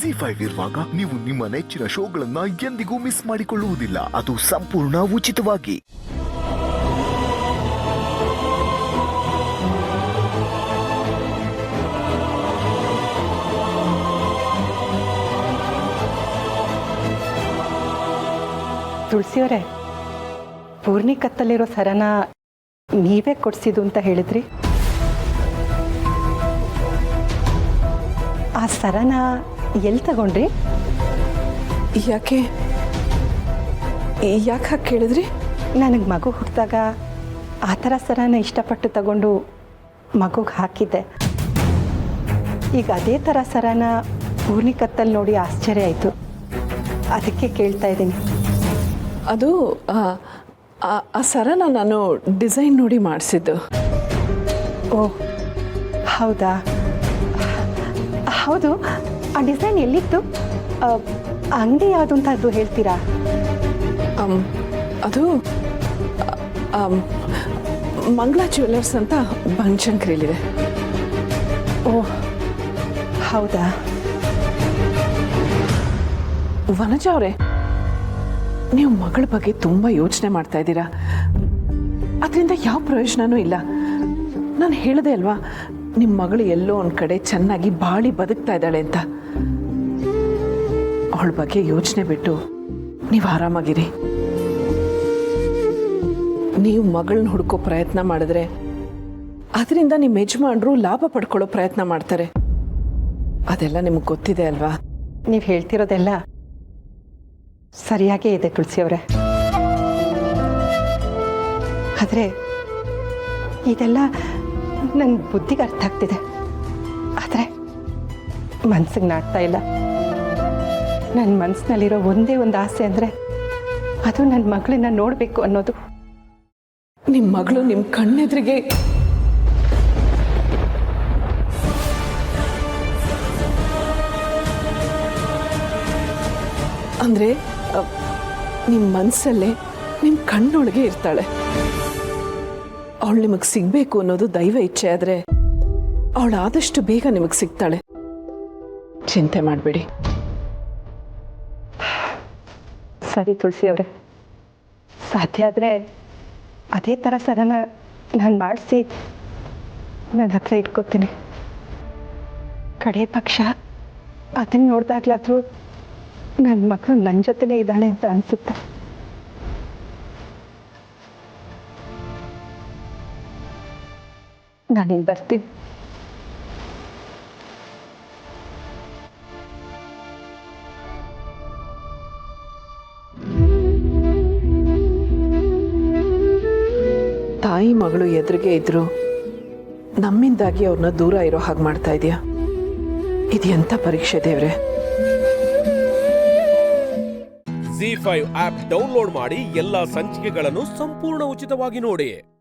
ಜಿ5 ಇರುವಾಗ ನೀವು ನಿಮ್ಮ ನೆಚ್ಚಿನ ಶೋಗಳನ್ನ ಎಂದಿಗೂ ಮಿಸ್ ಮಾಡಿಕೊಳ್ಳುವುದಿಲ್ಲ. ಅದು ಸಂಪೂರ್ಣ ಉಚಿತವಾಗಿ. ತುಳಸಿಯವರೇ, ಪೂರ್ಣಿ ಕತ್ತಲ್ಲಿರೋ ಸರನ ನೀವೇ ಕೊಡಿಸಿದ್ದು ಅಂತ ಹೇಳಿದ್ರಿ. ಆ ಸರನ ಎಲ್ಲಿ ತಗೊಂಡ್ರಿ? ಯಾಕೆ ಹಾಗೆ ಕೇಳಿದ್ರಿ? ನನಗೆ ಮಗು ಹುಟ್ಟಿದಾಗ ಆ ಥರ ಸರನ ಇಷ್ಟಪಟ್ಟು ತಗೊಂಡು ಮಗುಗೆ ಹಾಕಿದ್ದೆ. ಈಗ ಅದೇ ಥರ ಸರನ ಪೂರ್ಣಿ ಕತ್ತಲ್ಲಿ ನೋಡಿ ಆಶ್ಚರ್ಯ ಆಯಿತು. ಅದಕ್ಕೆ ಕೇಳ್ತಾ ಇದ್ದೀನಿ. ಅದು ಆ ಸರನ ನಾನು ಡಿಸೈನ್ ನೋಡಿ ಮಾಡಿಸಿದ್ದು. ಓಹ್ ಹೌದಾ? ಹೌದು, ಆ ಡಿಸೈನ್ ಎಲ್ಲಿತ್ತು? ಅಂಗಡಿ ಯಾವುದು ಅಂತ ಅದು ಹೇಳ್ತೀರಾ? ಅದು ಮಂಗಳ ಜ್ಯುವೆಲ್ಲರ್ಸ್ ಅಂತ ಬನಶಂಕರಿಲಿದೆ. ಓಹ್ ಹೌದಾ? ವನಜ ಅವರೇ, ನೀವು ಮಗಳ ಬಗ್ಗೆ ತುಂಬ ಯೋಚನೆ ಮಾಡ್ತಾ ಇದ್ದೀರಾ. ಅದರಿಂದ ಯಾವ ಪ್ರಯೋಜನವೂ ಇಲ್ಲ. ನಾನು ಹೇಳಿದೆ ಅಲ್ವಾ, ನಿಮ್ಮ ಮಗಳು ಎಲ್ಲೋ ಒಂದು ಕಡೆ ಚೆನ್ನಾಗಿ ಬಾಳಿ ಬದುಕ್ತಾ ಇದ್ದಾಳೆ ಅಂತ. ಅವಳ ಬಗ್ಗೆ ಯೋಚನೆ ಬಿಟ್ಟು ನೀವು ಆರಾಮಾಗಿರಿ. ನೀವು ಮಗಳನ್ನ ಹುಡ್ಕೋ ಪ್ರಯತ್ನ ಮಾಡಿದ್ರೆ ಅದರಿಂದ ನಿಮ್ಮ ಯಜಮಾನರು ಲಾಭ ಪಡ್ಕೊಳ್ಳೋ ಪ್ರಯತ್ನ ಮಾಡ್ತಾರೆ. ಅದೆಲ್ಲ ನಿಮಗೆ ಗೊತ್ತಿದೆ ಅಲ್ವಾ? ನೀವು ಹೇಳ್ತಿರೋದೆಲ್ಲ ಸರಿಯಾಗೇ ಇದೆ ತುಳಸಿಯವರೇ. ಆದರೆ ಇದೆಲ್ಲ ನನ್ನ ಬುದ್ಧಿಗೆ ಅರ್ಥ ಆಗ್ತಿದೆ, ಆದರೆ ಮನಸ್ಸಿಗೆ ನಾಟ್ತಾ ಇಲ್ಲ. ನನ್ನ ಮನಸ್ಸಿನಲ್ಲಿರೋ ಒಂದೇ ಒಂದು ಆಸೆ ಅಂದರೆ ಅದು ನನ್ನ ಮಗಳನ್ನ ನೋಡಬೇಕು ಅನ್ನೋದು. ನಿಮ್ಮ ಮಗಳು ನಿಮ್ಮ ಕಣ್ಣೆದುರಿಗೆ ಅಂದರೆ ನಿಮ್ಮ ಮನಸ್ಸಲ್ಲೇ ನಿಮ್ಮ ಕಣ್ಣೊಳಗೆ ಇರ್ತಾಳೆ. ಅವಳು ನಿಮಗೆ ಸಿಗಬೇಕು ಅನ್ನೋದು ದೈವ ಇಚ್ಛೆ. ಆದರೆ ಅವಳು ಆದಷ್ಟು ಬೇಗ ನಿಮಗೆ ಸಿಗ್ತಾಳೆ. ಚಿಂತೆ ಮಾಡಬೇಡಿ. ಸರಿ ತುಳಸಿಯವರೇ, ಸಾಧ್ಯ ಆದರೆ ಅದೇ ಥರ ಸರನ ನಾನು ಮಾಡಿಸಿ ನನ್ನ ಹತ್ರ ಇಟ್ಕೋತೀನಿ. ಕಡೆ ಪಕ್ಷ ಅದನ್ನು ನೋಡಿದಾಗ್ಲಾದ್ರೂ ನನ್ನ ಮಕ್ಕಳು ನನ್ನ ಜೊತೆಲೇ ಇದ್ದಾಳೆ ಅಂತ ಅನಿಸುತ್ತೆ. ನಾನಿಲ್ಲಿ ಬರ್ತೀನಿ. ತಾಯಿ ಮಗಳು ಎದುರಿಗೆ ಇದ್ರು ನಮ್ಮಿಂದಾಗಿ ಅವ್ರನ್ನ ದೂರ ಇರೋ ಹಾಗೆ ಮಾಡ್ತಾ ಇದೆಯಾ? ಇದು ಎಂಥ ಪರೀಕ್ಷೆ ದೇವ್ರೆ. ಜಿ5 ಆಪ್ ಡೌನ್ಲೋಡ್ ಮಾಡಿ ಎಲ್ಲಾ ಸಂಚಿಕೆಗಳನ್ನು ಸಂಪೂರ್ಣ ಉಚಿತವಾಗಿ ನೋಡಿ.